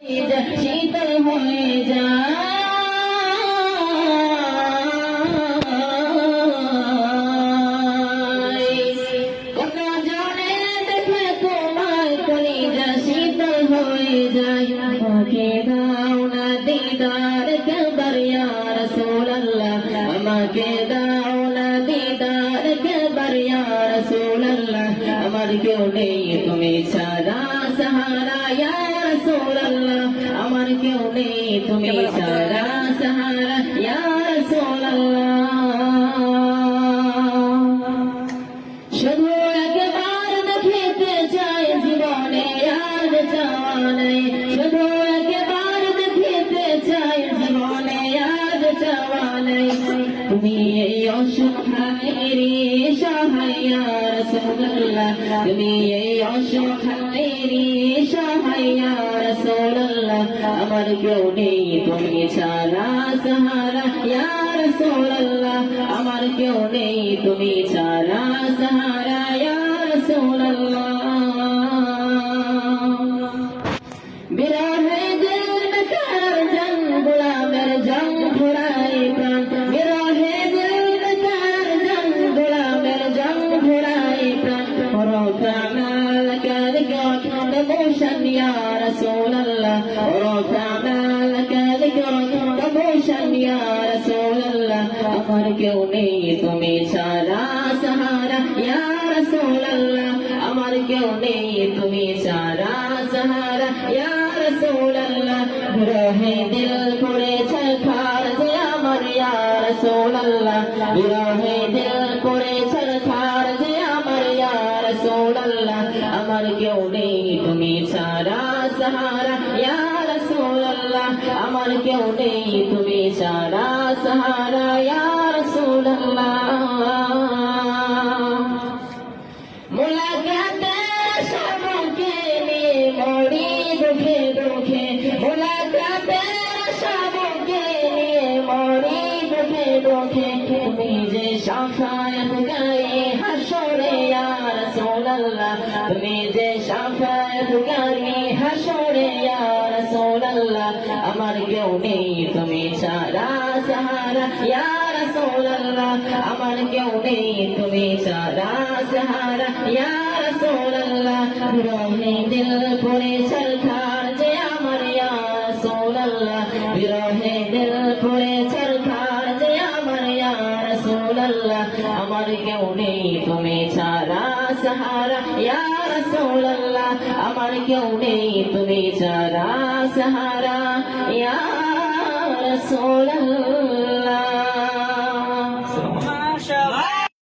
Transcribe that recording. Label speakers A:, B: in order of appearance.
A: শীতল হয়ে যায় কত জনে দেখে তোমার কলিজা শীতল হয়ে যায় আমাকে দাও না দিদার একবার ইয়া রাসূলুল্লাহ আমাকে দাও না দিদার একবার ইয়া রাসূলুল্লাহ আমার কেউ নেই তুমি ছাড়া সাহারা ইয়া রাসূলুল্লাহ আমার কেউ নেই তুমি ছাড়া সাহারা ইয়া রাসূলুল্লাহ শুধু একবার দেখিতে চাই জীবনে আর চাওয়া নাই শুধু একবার দেখিতে চাই জীবনে আর চাওয়া নাই তুমি এই অসহায়েরই সহায় ইয়া রাসূলুল্লাহ তুমি এই অসহায়েরই সহায় ইয়া রাসূলুল্লাহ আমার কেউ নেই তুমি ছাড়া সাহারা ইয়া রাসূলুল্লাহ আমার কেউ নেই তুমি ছাড়া সাহারা ইয়া রাসূলুল্লাহ বিরহে দিল বেকার জান গোলামের জান ঘোড়ায় প্রাণ বিরহে দিল বেকার জান গোলামের জান ঘোড়ায় প্রাণ রফা'না লাকা যিকরাক তাবুশান ইয়া রাসূলুল্লাহ রফা'না লাকা যিকরাক তাবুশান ইয়া রাসূলুল্লাহ আমার কেউ নেই তুমি ছাড়া সাহারা ইয়া রাসূলুল্লাহ আমার কেউ নেই তুমি ছাড়া সাহারা ইয়া রাসূলুল্লাহ বিরহে দিল করে ছারখার যে আমার ইয়া রাসূলুল্লাহ বিরহে দিল করে ছারখার যে আমার ইয়া রাসূলুল্লাহ আমার কেউ নেই তুমি ছাড়া সাহারা ইয়া রাসূলুল্লাহ আমার কেউ নেই তুমি ছাড়া সাহারা ইয়া রাসূলুল্লাহ মুলাকাতের সবকে নিয়ে মরি দুঃখে দুঃখে মুলাকাতের সবকে নিয়ে মরি দুঃখে দুঃখে তুমি যে শাফায়াত গায়ে হাসরে ইয়া রাসূলুল্লাহ তুমি যে শাফায়াত গায়ে হাসরে ইয়া রাসূলুল্লাহ আমার কেউ নেই তুমি ছাড়া সাহারা ইয়া রাসূলুল্লাহ আমার কেউ নেই তুমি ছাড়া সাহারা ইয়া রাসূলুল্লাহ বিরহে দিল করে ছারখার যে আমার ইয়া রাসূলুল্লাহ বিরহে দিল করে ছারখার যে আমার ইয়া রাসূলুল্লাহ আমার কেউ নেই তুমি ছাড়া সাহারা ইয়া রাসূলুল্লাহ আমার কেউ নেই তুমি ছাড়া সাহারা ইয়া রাসূলুল্লাহ